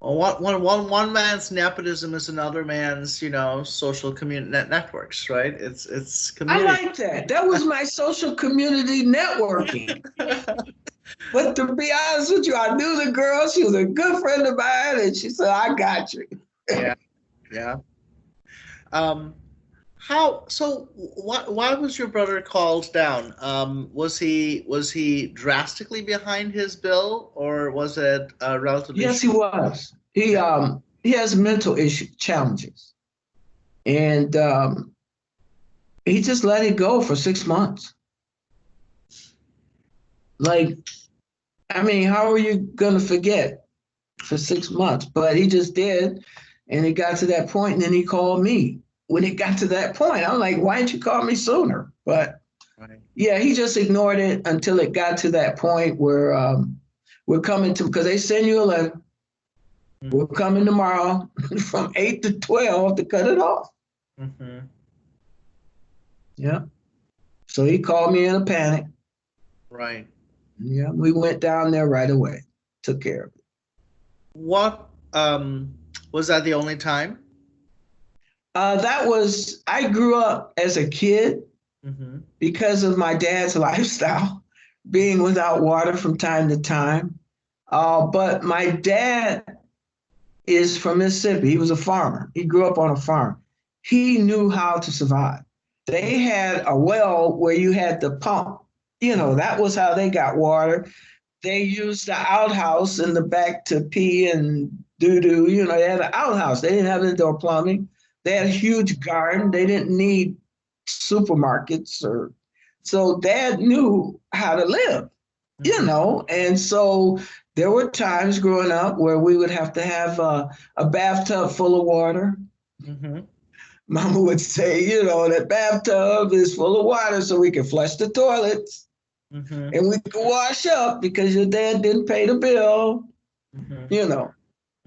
Well, one man's nepotism is another man's, social community networks, right? It's I community. like that. That was my social community networking. But to be honest with you, I knew the girl. She was a good friend of mine, and she said, "I got you." Yeah, yeah. Um, how so? Why was your brother called down? Was he drastically behind his bill, or was it relatively Yes, short? he was. He has mental issue challenges, and he just let it go for 6 months. Like, I mean, how are you gonna forget for 6 months? But he just did, and it got to that point, and then he called me. When it got to that point, I'm like, "Why didn't you call me sooner?" But Right. yeah, he just ignored it until it got to that point where we're coming to, because they send you a letter. We're coming tomorrow from 8 to 12 to cut it off. Mm-hmm. Yeah. So he called me in a panic. Right. Yeah, we went down there right away, took care of it. What was that the only time? I grew up as a kid Mm-hmm. because of my dad's lifestyle, being without water from time to time. But my dad is from Mississippi. He was a farmer. He grew up on a farm. He knew how to survive. They had a well where you had to pump. That was how they got water. They used the outhouse in the back to pee and doo doo. They had an outhouse. They didn't have indoor plumbing. They had a huge garden. They didn't need supermarkets or so dad knew how to live, Mm-hmm. and so there were times growing up where we would have to have a bathtub full of water. Mm-hmm. Mama would say, that bathtub is full of water so we can flush the toilets Mm-hmm. and we can wash up because your dad didn't pay the bill, Mm-hmm. you know.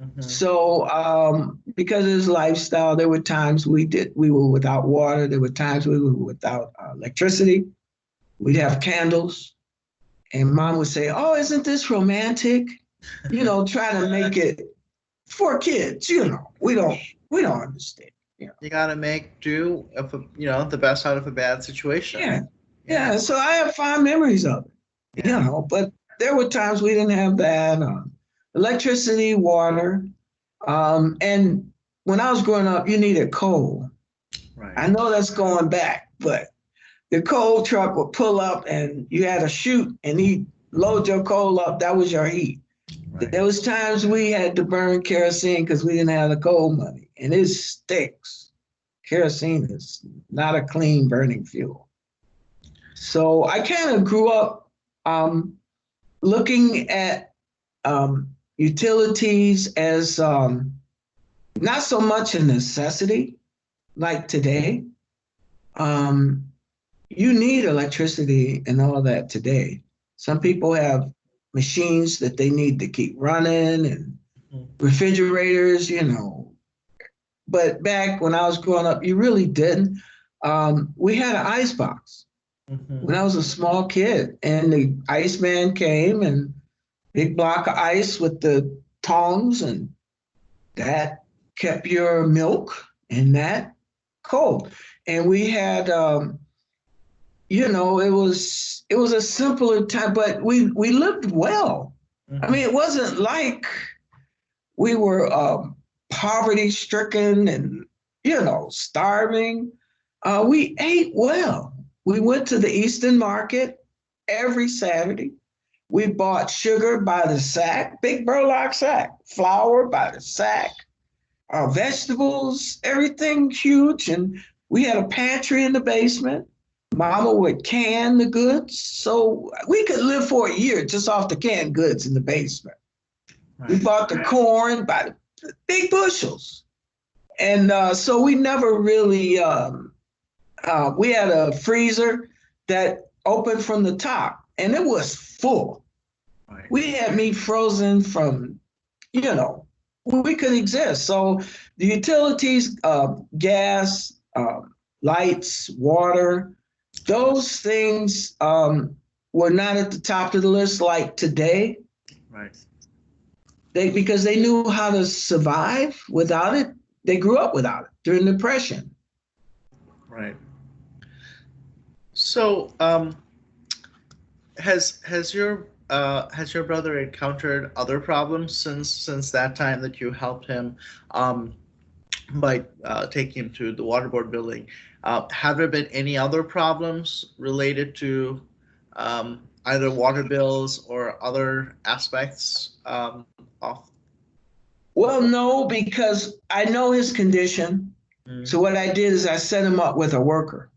Mm-hmm. So because of his lifestyle, there were times we were without water. There were times we were without electricity. We'd have candles, and mom would say, "Oh, isn't this romantic?" Try to make it for kids. We don't understand. You gotta make do of the best out of a bad situation. Yeah, Yeah. yeah. So I have fond memories of it. Yeah. But there were times we didn't have that electricity, water, and when I was growing up, you needed coal. Right. I know that's going back, but the coal truck would pull up and you had a chute and he'd load your coal up. That was your heat. Right. There was times we had to burn kerosene because we didn't have the coal money, and it stinks. Kerosene is not a clean burning fuel. So I kind of grew up um, looking at utilities as not so much a necessity like today. Um, you need electricity and all that today. Some people have machines that they need to keep running and refrigerators, But back when I was growing up, you really didn't. We had an ice box Mm-hmm. when I was a small kid, and the iceman came and big block of ice with the tongs, and that kept your milk and that cold. And we had it was a simpler time, but we lived well. I Mm-hmm. mean, it wasn't like we were poverty stricken and starving. We ate well. We went to the Eastern Market every Saturday. We bought sugar by the sack, big burlap sack, flour by the sack, vegetables, everything huge. And we had a pantry in the basement. Mama would can the goods. So we could live for a year just off the canned goods in the basement. We Right. bought the corn by the big bushels. And so we never really, we had a freezer that opened from the top and it was full. Right. We had meat frozen from, you know, we could exist. So the utilities, gas, lights, water, those things were not at the top of the list like today. Right. Because they knew how to survive without it. They grew up without it during the Depression. Right. So, has your brother encountered other problems since that time that you helped him um, by taking him to the waterboard building? Have there been any other problems related to either water bills or other aspects of Well, no, because I know his condition. Mm, So what I did is I set him up with a worker.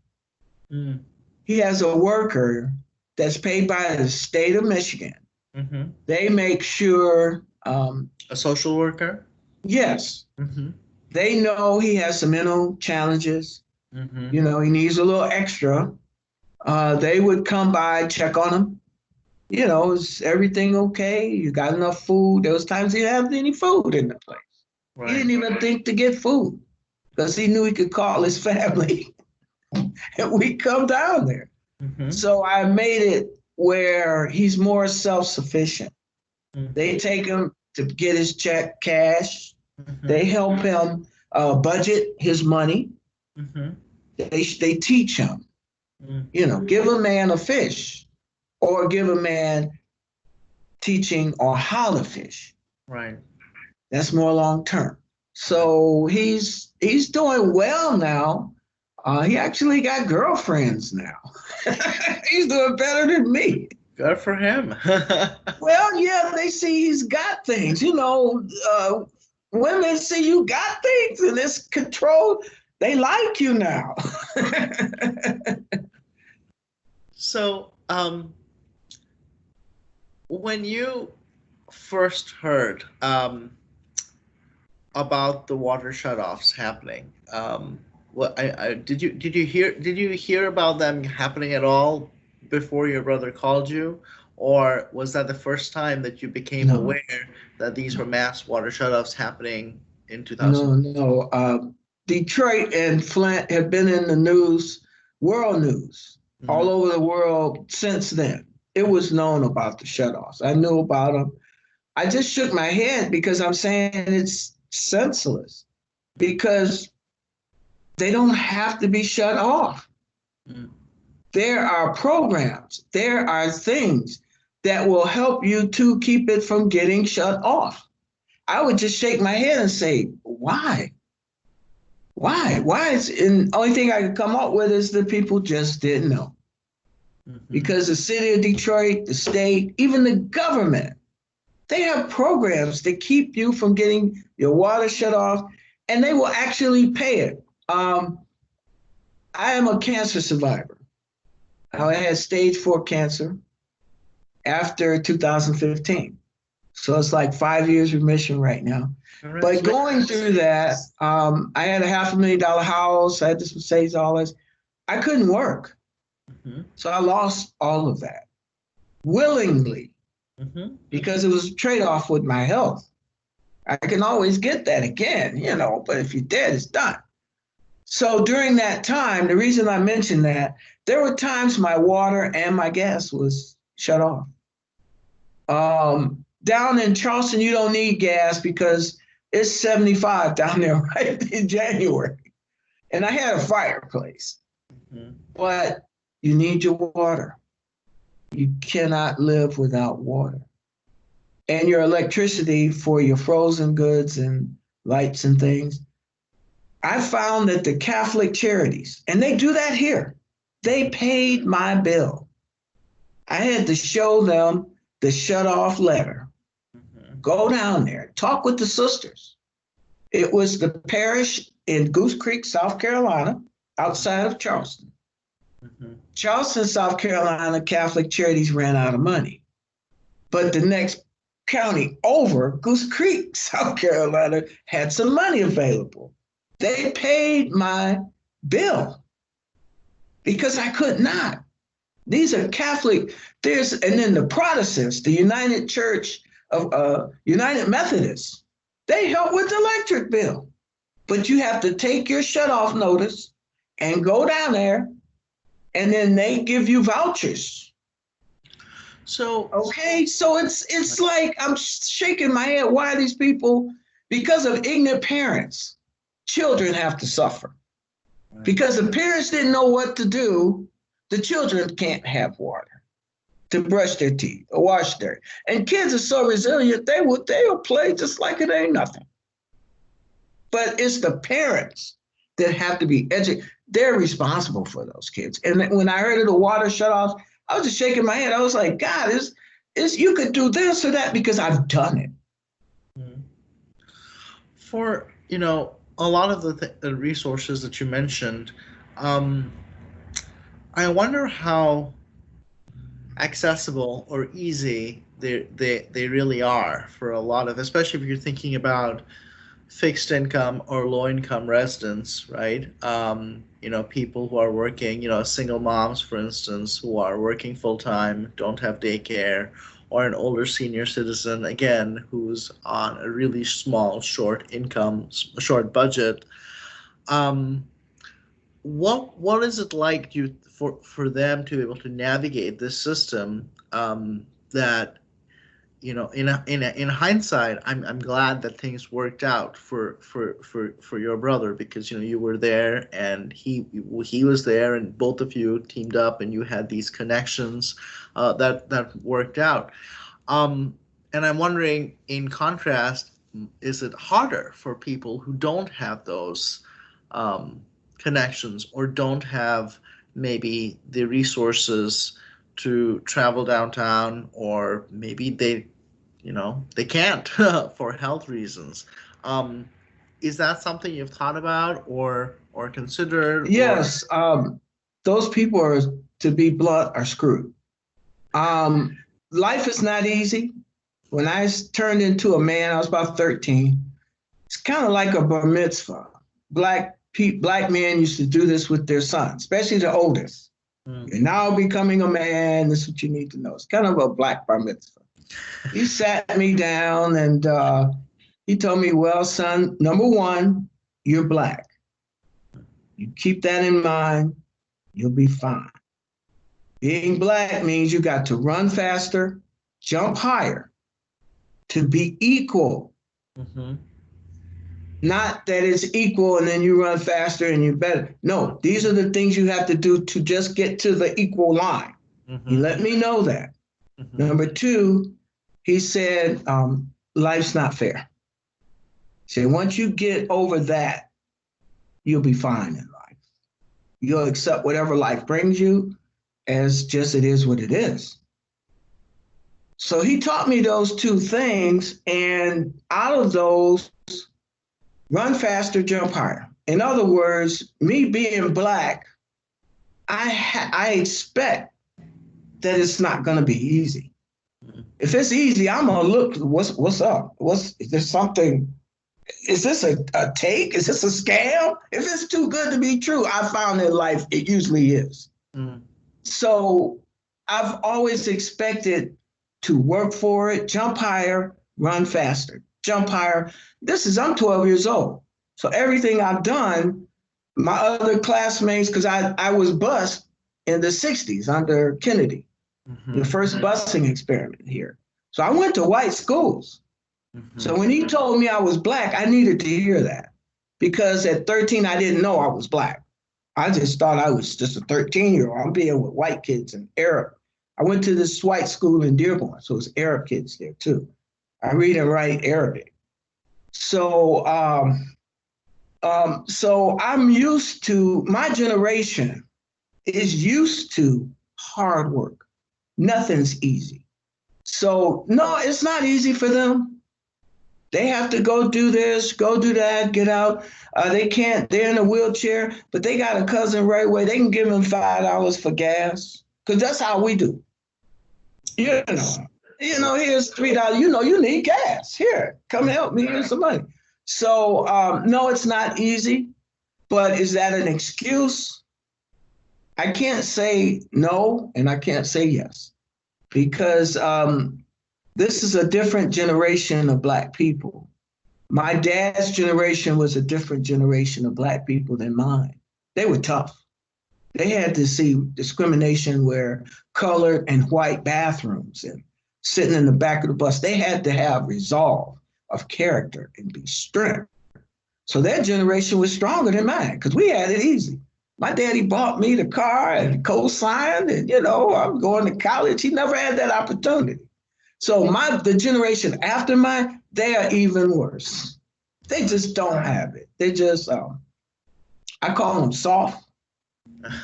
mm, He has a worker that's paid by the state of Michigan. mm-hmm. They make sure, A social worker? yes, Mm-hmm. they know he has some mental challenges. Mm-hmm. You know, he needs a little extra. They would come by, check on him. You know, is everything okay? You got enough food? There was times he didn't have any food in the place. He Right. didn't even think to get food because he knew he could call his family and we come down there. Mm-hmm. So I made it where he's more self-sufficient. Mm-hmm. They take him to get his check cash. Mm-hmm. They help him budget his money. Mm-hmm. They teach him, you know, give a man a fish or give a man teaching on how to fish. Right. That's more long term. So he's doing well now. He actually got girlfriends now. He's doing better than me. Good for him. Well, yeah, they see he's got things. You know, women see you got things and it's control. They like you now. So, when you first heard about the water shutoffs happening, what did you hear about them happening at all before your brother called you, or was that the first time that you became No, aware that these were mass water shutoffs happening in 2000? no. Detroit and Flint have been in the news, world news, all over the world since then. It was known about the shutoffs. I knew about them. I just shook my head because I'm saying it's senseless because they don't have to be shut off. Mm. There are programs, there are things that will help you to keep it from getting shut off. I would just shake my head and say, why? Why is, and the only thing I could come up with is that people just didn't know. Mm-hmm. Because the city of Detroit, the state, even the government, they have programs that keep you from getting your water shut off, and they will actually pay it. I am a cancer survivor. I had stage 4 cancer after 2015. So it's like 5 years remission right now. But going through that, I had a $500,000 house. I had this Mercedes, all this. I couldn't work. Mm-hmm. So I lost all of that willingly because it was a trade-off with my health. I can always get that again, you know, but if you're dead, it's done. So during that time, the reason I mentioned that, there were times my water and my gas was shut off. Down in Charleston, you don't need gas because it's 75 down there right in January. And I had a fireplace, but you need your water. You cannot live without water. And your electricity for your frozen goods and lights and things. I found that the Catholic charities, and they do that here, they paid my bill. I had to show them the shut-off letter. Go down there, talk with the sisters. It was the parish in Goose Creek, South Carolina, outside of Charleston. Charleston, South Carolina, Catholic charities ran out of money. But the next county over, Goose Creek, South Carolina, had some money available. They paid my bill because I could not. These are Catholic, and then the Protestants, the United Church of United Methodists, they help with the electric bill. But you have to take your shut-off notice and go down there, and then they give you vouchers. So, Okay, so it's like I'm shaking my head. Why are these people? Because of ignorant parents, children have to suffer. right. Because the parents didn't know what to do, the children can't have water to brush their teeth or wash their. And kids are so resilient, they'll play just like it ain't nothing. But it's the parents that have to be educated. They're responsible for those kids. And when I heard of the water shutoffs, I was just shaking my head. I was like, God, is you could do this or that because I've done it. Mhm. For, a lot of the resources that you mentioned, um, I wonder how accessible or easy they really are for a lot of, especially if you're thinking about fixed income or low income residents, right? People who are working, single moms, for instance, who are working full time, don't have daycare, or an older senior citizen, again, who's on a really small, short income, short budget. Um, what is it like for them to be able to navigate this system, that in hindsight, I'm glad that things worked out for your brother, because you were there and he was there, and both of you teamed up and you had these connections, that worked out. Um, and I'm wondering, in contrast, is it harder for people who don't have those, um, connections, or don't have maybe the resources to travel downtown, or maybe they can't for health reasons? Um, is that something you've thought about, or considered, or? Yes, those people are, to be blunt, are screwed. Um, Life is not easy. When I turned into a man, I was about 13. It's kind of like a bar mitzvah. Black men used to do this with their sons, especially the oldest. Mm. You're now becoming a man. This is what you need to know. It's kind of a black bar mitzvah. He sat me down and he told me, well, son, number one, you're black. You keep that in mind, you'll be fine. Being black means you got to run faster, jump higher to be equal. Hmm. Not that it's equal and then you run faster and you're better. No, these are the things you have to do to just get to the equal line. He Hmm. let me know that. Hmm. Number two, he said, life's not fair. He said, once you get over that, you'll be fine in life. You'll accept whatever life brings you as just it is what it is. So he taught me those two things, and out of those, run faster, jump higher. In other words, me being black, I expect that it's not going to be easy. If it's easy, I'm gonna look. What's up? Is there something? Is this a take? Is this a scam? If it's too good to be true, I found in life it usually is. Mm. So I've always expected to work for it, jump higher, run faster, jump higher. I'm 12 years old. So everything I've done, my other classmates, because I was bused in the 60s under Kennedy, the Hmm. first busing experiment here. So I went to white schools. So Hmm. when he told me I was black, I needed to hear that because at 13, I didn't know I was black. I just thought I was just a 13-year-old. I'm being with white kids and Arab. I went to this white school in Dearborn, so it's Arab kids there too. I read and write Arabic. So, so I'm used to, my generation is used to hard work. Nothing's easy. So no, it's not easy for them. They have to go do this, go do that, get out. They can't, they're in a wheelchair, but they got a cousin right away. They can give them $5 for gas. Because that's how we do. You know, here's $3. You need gas. Here, come help me. Here's some money. So no, it's not easy. But is that an excuse? I can't say no, and I can't say yes. Because this is a different generation of Black people. My dad's generation was a different generation of Black people than mine. They were tough. They had to see discrimination where colored and white bathrooms and sitting in the back of the bus. They had to have resolve of character and be strength. So their generation was stronger than mine because we had it easy. My daddy bought me the car and co-signed, and I'm going to college. He never had that opportunity. So the generation after mine, they are even worse. They just don't have it. They just, I call them soft,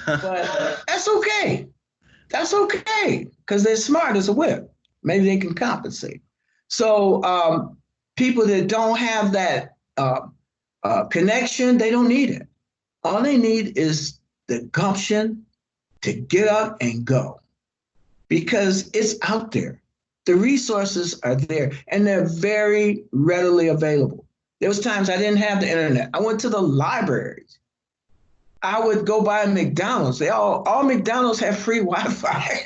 but that's okay. That's okay because they're smart as a whip. Maybe they can compensate. So people that don't have that connection, they don't need it. All they need is the gumption to get up and go because it's out there. The resources are there and they're very readily available. There was times I didn't have the internet. I went to the libraries. I would go by McDonald's. All McDonald's have free Wi-Fi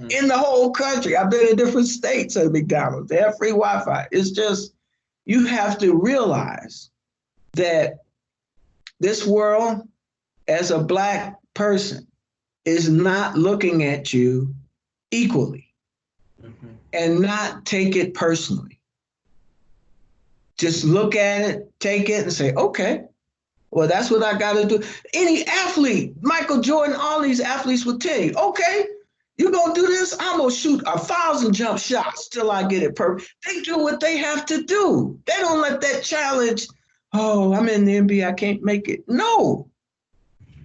in the whole country. I've been in different states at McDonald's. They have free Wi-Fi. It's just, you have to realize that this world, as a Black person, is not looking at you equally and not take it personally. Just look at it, take it, and say, okay, well, that's what I got to do. Any athlete, Michael Jordan, all these athletes would tell you, okay, you're going to do this? I'm going to shoot 1,000 jump shots till I get it perfect. They do what they have to do. They don't let that challenge, oh, I'm in the NBA, I can't make it. No,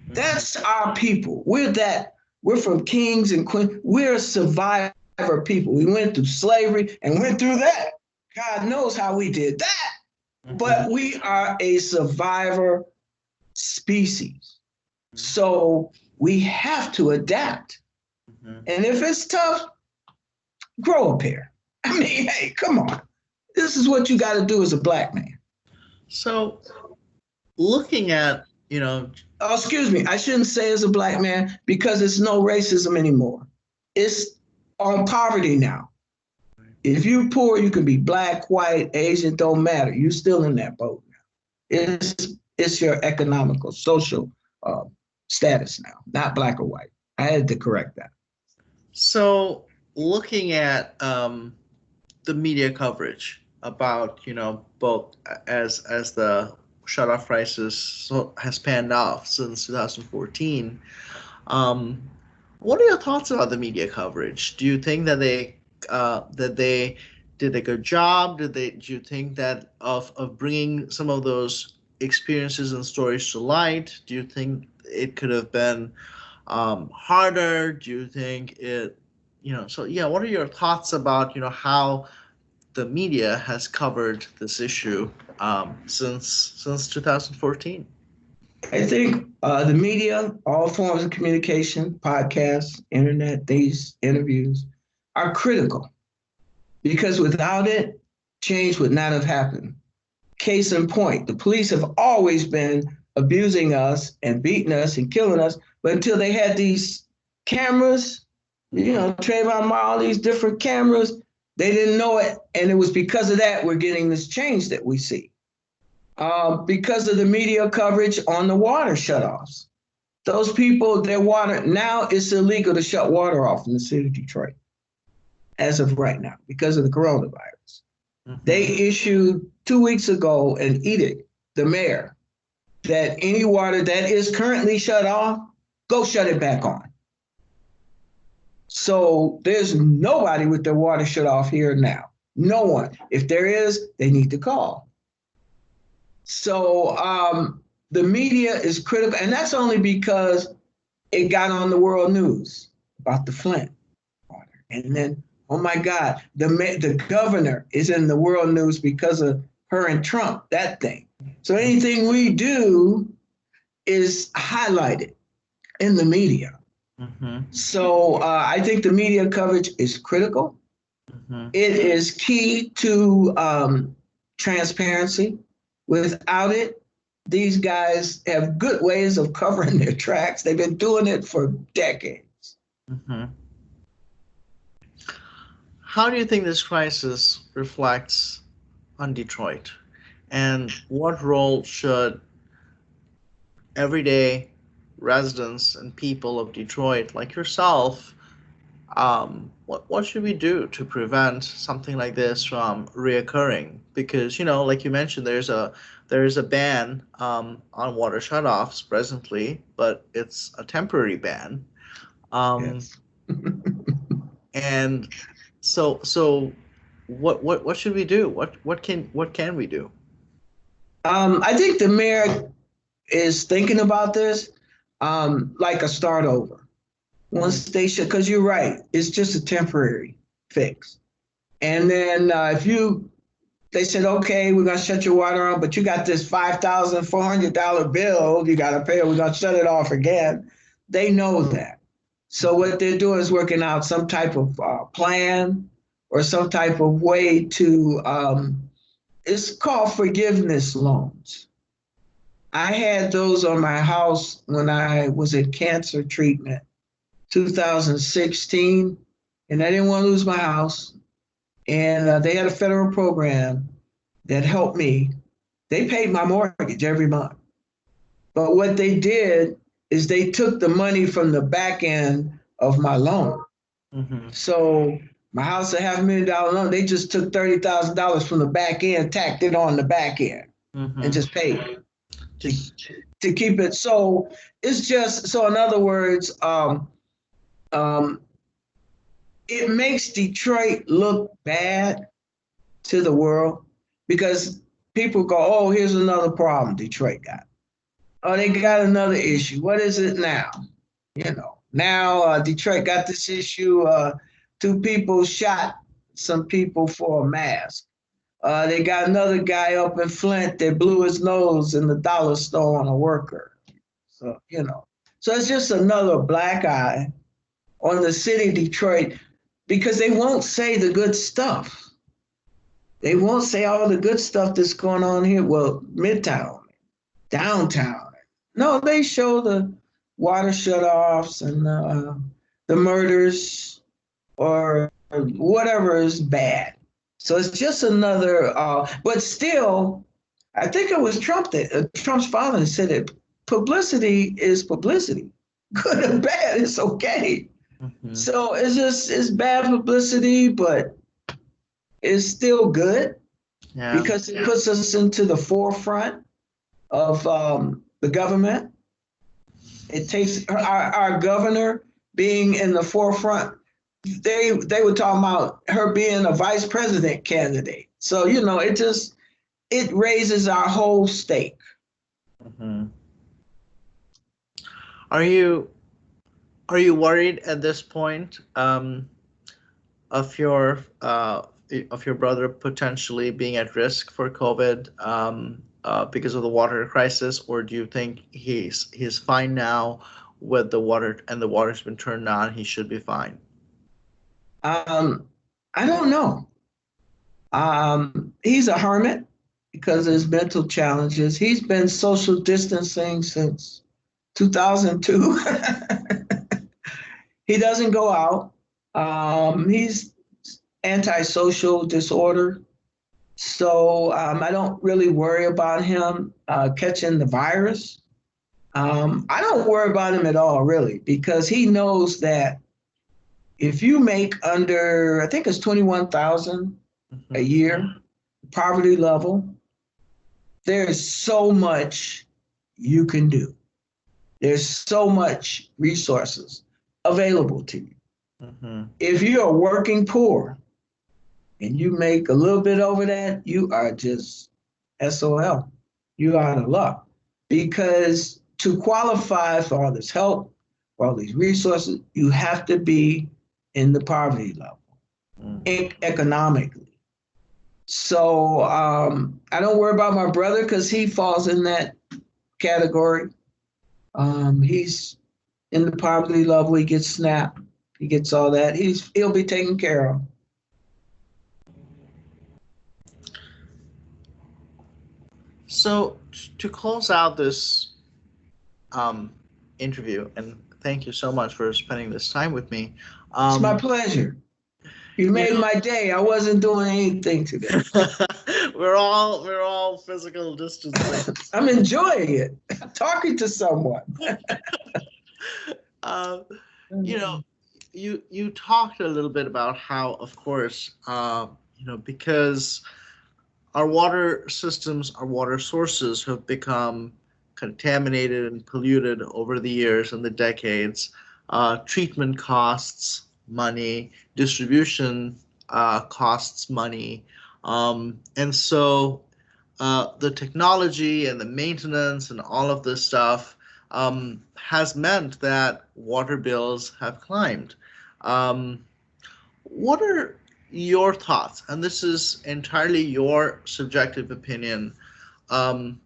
that's our people. We're from kings and queens. We're survivor people. We went through slavery and went through that. God knows how we did that. But we are a survivor species. So we have to adapt. And if it's tough, grow a pair. I mean, hey, come on. This is what you got to do as a Black man. So looking at, Oh, excuse me. I shouldn't say as a Black man because it's no racism anymore. It's on poverty now. If you're poor, you can be Black, white, Asian, don't matter. You're still in that boat now. It's your economical, social status now, not Black or white. I had to correct that. So looking at the media coverage about, both as the shutoff crisis has panned off since 2014, what are your thoughts about the media coverage? Do you think that they did a good job? Do you think that of bringing some of those experiences and stories to light? Do you think it could have been harder? Do you think it, so yeah, what are your thoughts about, how the media has covered this issue since 2014? I think the media, all forms of communication, podcasts, internet, these interviews are critical because without it, change would not have happened. Case in point, the police have always been abusing us and beating us and killing us, but until they had these cameras, Trayvon Martin, all these different cameras, they didn't know it. And it was because of that we're getting this change that we see. Because of the media coverage on the water shutoffs. Those people, their water, now it's illegal to shut water off in the city of Detroit as of right now because of the coronavirus. They issued 2 weeks ago an edict, the mayor, that any water that is currently shut off, go shut it back on. So there's nobody with their water shut off here now. No one. If there is, they need to call. So the media is critical, and that's only because it got on the world news about the Flint water. And then, oh my God, the governor is in the world news because of her and Trump, that thing. So anything we do is highlighted in the media. So I think the media coverage is critical. It is key to transparency. Without it, these guys have good ways of covering their tracks. They've been doing it for decades. How do you think this crisis reflects on Detroit? And what role should everyday residents and people of Detroit like yourself, what should we do to prevent something like this from reoccurring? Because, like you mentioned, there's a ban on water shutoffs presently, but it's a temporary ban. Um, Yes. and so what should we do? What can we do? I think the mayor is thinking about this, like a start over. Once they should, because you're right, it's just a temporary fix. And then they said, okay, we're gonna shut your water on, but you got this $5,400 bill you gotta pay, or we're gonna shut it off again. They know that. So what they're doing is working out some type of plan or some type of way to, it's called forgiveness loans. I had those on my house when I was in cancer treatment, 2016, and I didn't want to lose my house. And they had a federal program that helped me. They paid my mortgage every month. But what they did is they took the money from the back end of my loan. Mm-hmm. So my house, a $500,000 loan, they just took $30,000 from the back end, tacked it on the back end, Mm-hmm. and just paid it Just to keep it. So it's just, so in other words, it makes Detroit look bad to the world because people go, oh, here's another problem Detroit got. Oh, they got another issue. What is it now? Now Detroit got this issue. Two people shot some people for a mask. They got another guy up in Flint that blew his nose in the dollar store on a worker. So, so it's just another black eye on the city of Detroit because they won't say the good stuff. They won't say all the good stuff that's going on here. Well, Midtown, downtown. No, they show the water shutoffs and the murders or whatever is bad. So it's just another, but still, I think it was Trump that Trump's father said it. Publicity is publicity, good or bad, it's okay. Mm-hmm. So it's bad publicity, but it's still good because it puts us into the forefront of the government. It takes our governor being in the forefront. They were talking about her being a vice president candidate. So, it raises our whole stake. Mm-hmm. Are you worried at this point of your brother potentially being at risk for COVID because of the water crisis, or do you think he's fine now with the water and the water's been turned on? He should be fine. I don't know. He's a hermit because of his mental challenges. He's been social distancing since 2002. He doesn't go out. He's antisocial disorder. So I don't really worry about him catching the virus. I don't worry about him at all, really, because he knows that if you make under, I think it's 21,000 a year, poverty level, there's so much you can do. There's so much resources available to you. Mm-hmm. If you're working poor and you make a little bit over that, you are just SOL. You are out of luck. Because to qualify for all this help, for all these resources, you have to be in the poverty level, economically. So I don't worry about my brother because he falls in that category. He's in the poverty level. He gets SNAP. He gets all that. He'll be taken care of. So to close out this interview, and thank you so much for spending this time with me. It's my pleasure. You made my day. I wasn't doing anything today. we're all physical distancing. I'm enjoying it. talking to someone. Uh, you know, you talked a little bit about how, of course, because our water systems, our water sources have become contaminated and polluted over the years and the decades. Treatment costs money, distribution costs money. And so the technology and the maintenance and all of this stuff has meant that water bills have climbed. Um, what are your thoughts? And this is entirely your subjective opinion. Um,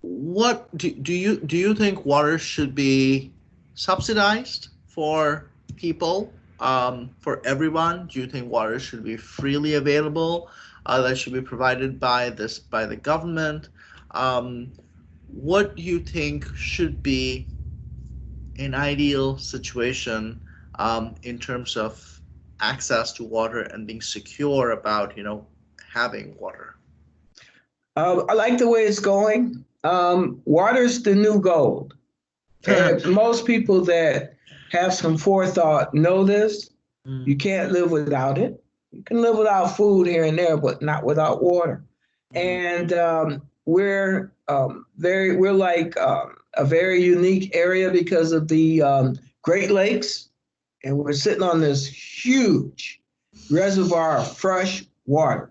what do you think water should be subsidized for people, for everyone? Do you think water should be freely available? That should be provided by the government? Um, what do you think should be an ideal situation in terms of access to water and being secure about having water? I like the way it's going. Water's the new gold. And most people that have some forethought know this. You can't live without it. You can live without food here and there, but not without water. And we're like a very unique area because of the Great Lakes, and we're sitting on this huge reservoir of fresh water.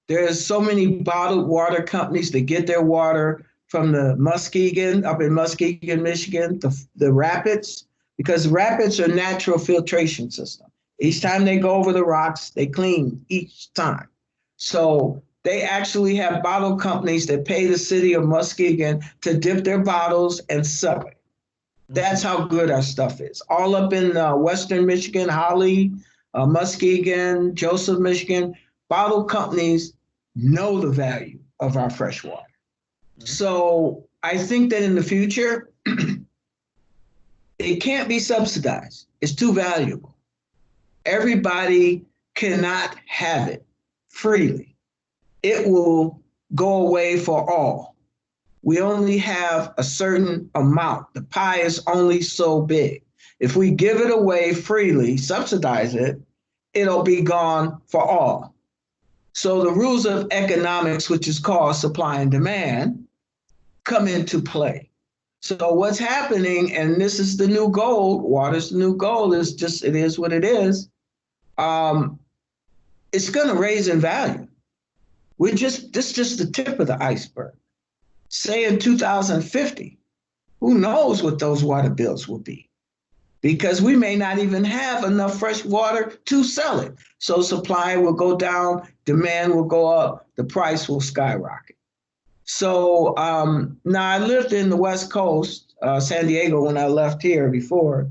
There's so many bottled water companies that get their water from the Muskegon, up in Muskegon, Michigan, the rapids, because rapids are natural filtration system. Each time they go over the rocks, they clean each time. So they actually have bottle companies that pay the city of Muskegon to dip their bottles and sell it. That's how good our stuff is. All up in Western Michigan, Holly, Muskegon, Joseph, Michigan, bottle companies know the value of our fresh water. So I think that in the future, it can't be subsidized. It's too valuable. Everybody cannot have it freely. It will go away for all. We only have a certain amount. The pie is only so big. If we give it away freely, subsidize it, it'll be gone for all. So the rules of economics, which is called supply and demand, come into play. So what's happening, and this is the new gold, water's the new gold, is just, it is what it is. It's going to raise in value. This is just the tip of the iceberg. Say in 2050, who knows what those water bills will be? Because we may not even have enough fresh water to sell it. So supply will go down, demand will go up, the price will skyrocket. So now I lived in the West Coast, San Diego, when I left here before.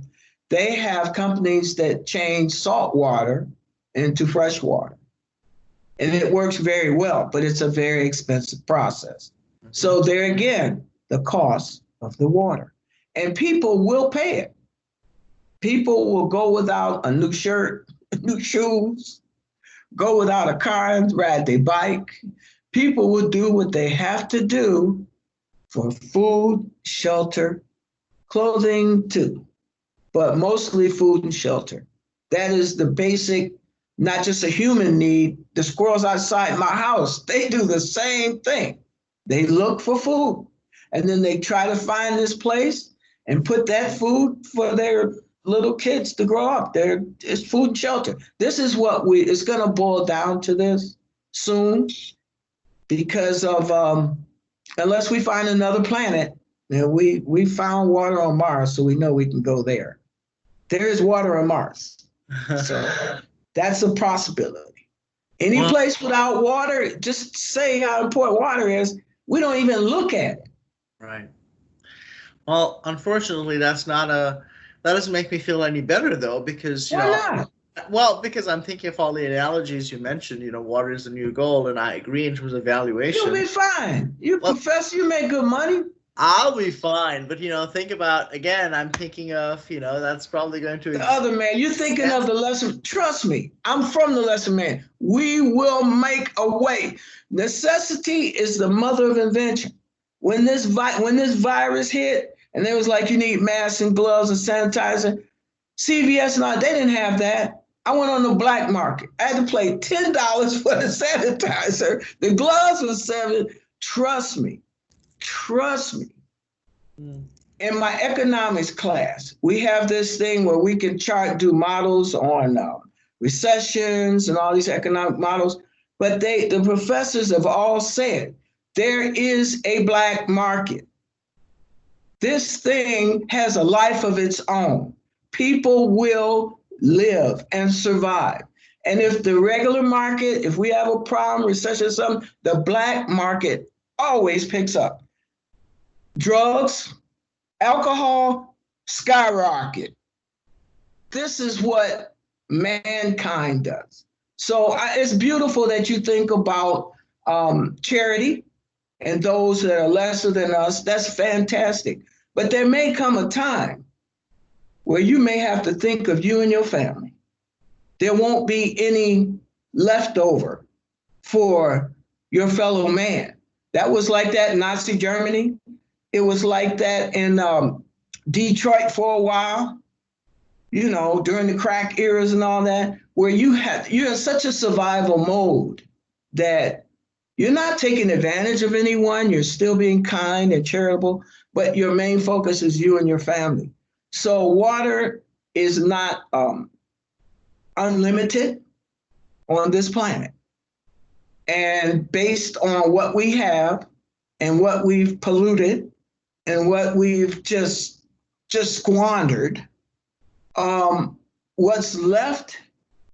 They have companies that change salt water into fresh water. And it works very well, but it's a very expensive process. So there again, the cost of the water. And people will pay it. People will go without a new shirt, new shoes, go without a car and ride their bike. People will do what they have to do for food, shelter, clothing too, but mostly food and shelter. That is the basic, not just a human need. The squirrels outside my house, they do the same thing. They look for food, and then they try to find this place and put that food for their little kids to grow up. It's food and shelter. This is what it's going to boil down to this soon, because of unless we find another planet. And we found water on Mars, so we know we can go there. There is water on Mars, so that's a possibility. Any place without water, just say how important water is. We don't even look at it. Right. Well, unfortunately, that doesn't make me feel any better though, because Why not? Well, because I'm thinking of all the analogies you mentioned. Water is the new gold, and I agree in terms of valuation. You'll be fine. You professor, you make good money. I'll be fine, but think about, again, I'm thinking of, that's probably going to... The other man, you're thinking of the lesser, trust me, I'm from the lesser man. We will make a way. Necessity is the mother of invention. when this virus hit, and they was like, you need masks and gloves and sanitizer, CVS and all, they didn't have that. I went on the black market. I had to pay $10 for the sanitizer. The gloves was $7. Trust me. In my economics class, we have this thing where we can do models on recessions and all these economic models. But the professors have all said there is a black market. This thing has a life of its own. People will live and survive. And if the regular market, if we have a problem, recession or something, the black market always picks up. Drugs, alcohol, skyrocket. This is what mankind does. So it's beautiful that you think about charity and those that are lesser than us. That's fantastic. But there may come a time where you may have to think of you and your family. There won't be any leftover for your fellow man. That was like that in Nazi Germany. It was like that in Detroit for a while, you know, during the crack eras and all that, where you're in such a survival mode that you're not taking advantage of anyone. You're still being kind and charitable, but your main focus is you and your family. So water is not unlimited on this planet. And based on what we have and what we've polluted and what we've just squandered, what's left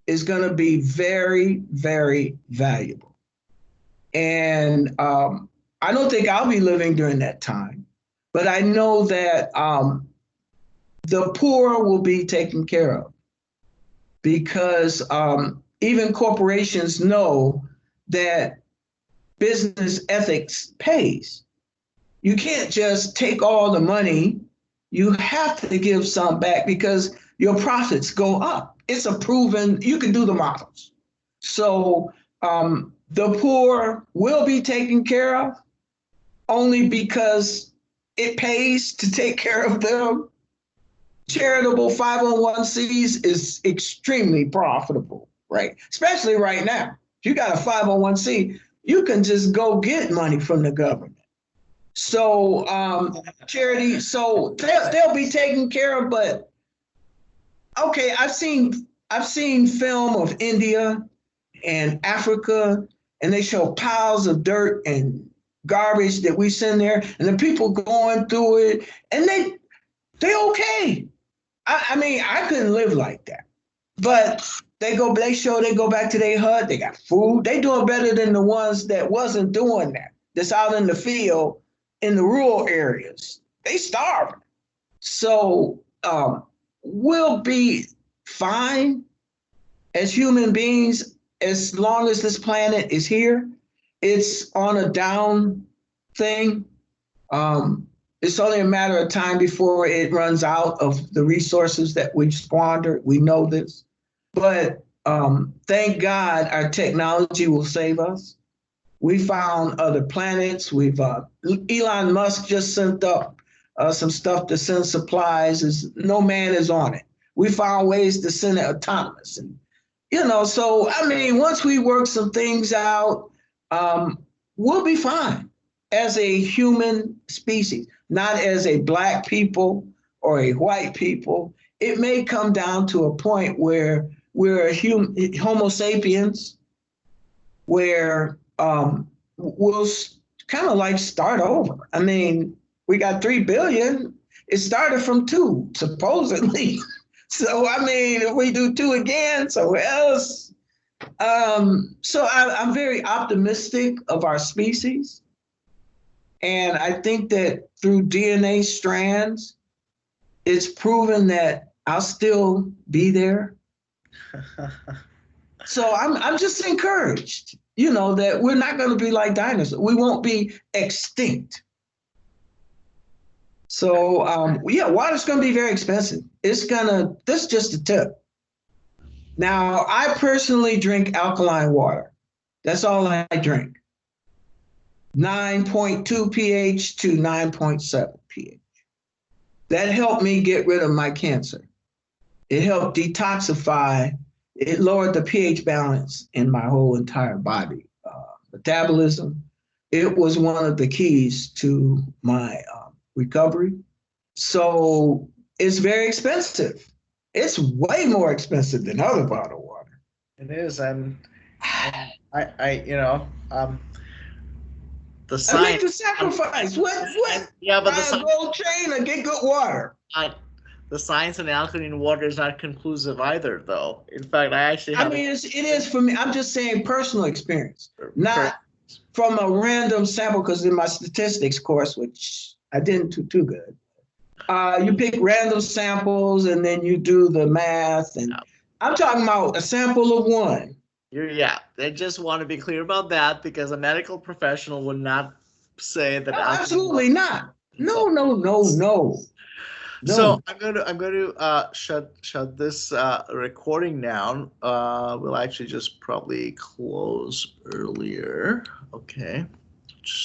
is going to be very, very valuable. And I don't think I'll be living during that time, but I know that the poor will be taken care of, because even corporations know that business ethics pays. You can't just take all the money. You have to give some back because your profits go up. It's a proven, you can do the models. So the poor will be taken care of only because it pays to take care of them. Charitable 501(c)s is extremely profitable, right? Especially right now. If you got a 501(c), you can just go get money from the government. So charity, so they'll be taken care of, but okay, I've seen film of India and Africa, and they show piles of dirt and garbage that we send there, and the people going through it, and they okay. I mean, I couldn't live like that. But they go back to their hut, they got food. They doing better than the ones that wasn't doing that, that's out in the field in the rural areas. They starving. So we'll be fine as human beings as long as this planet is here. It's on a down thing. It's only a matter of time before it runs out of the resources that we've squandered. We know this. But thank God our technology will save us. We found other planets. Elon Musk just sent up some stuff to send supplies. No man is on it. We found ways to send it autonomous. And, so, I mean, once we work some things out, we'll be fine as a human species, not as a black people or a white people. It may come down to a point where we're a Homo sapiens, where we'll kind of like start over. I mean, we got 3 billion. It started from 2, supposedly. So, I mean, if we do 2 again, somewhere else. So I'm very optimistic of our species. And I think that through DNA strands, it's proven that I'll still be there. So I'm just encouraged, that we're not going to be like dinosaurs. We won't be extinct. So water's going to be very expensive. This is just a tip. Now, I personally drink alkaline water. That's all I drink. 9.2 pH to 9.7 pH. That helped me get rid of my cancer. It helped detoxify. It lowered the pH balance in my whole entire body. Metabolism. It was one of the keys to my recovery. So it's very expensive. It's way more expensive than other bottled water. It is, and the I make science. the sacrifice. What? Yeah, but Buy a gold chain or get good water. the science in alkaline water is not conclusive either, though. In fact, I actually have. I mean, it is for me. I'm just saying personal experience, not from a random sample. Because in my statistics course, which I didn't do too good, you pick random samples and then you do the math. And I'm talking about a sample of one. Yeah, I just want to be clear about that because a medical professional would not say that. No, absolutely not. No. So I'm going to shut this recording down. We'll actually just probably close earlier. Okay.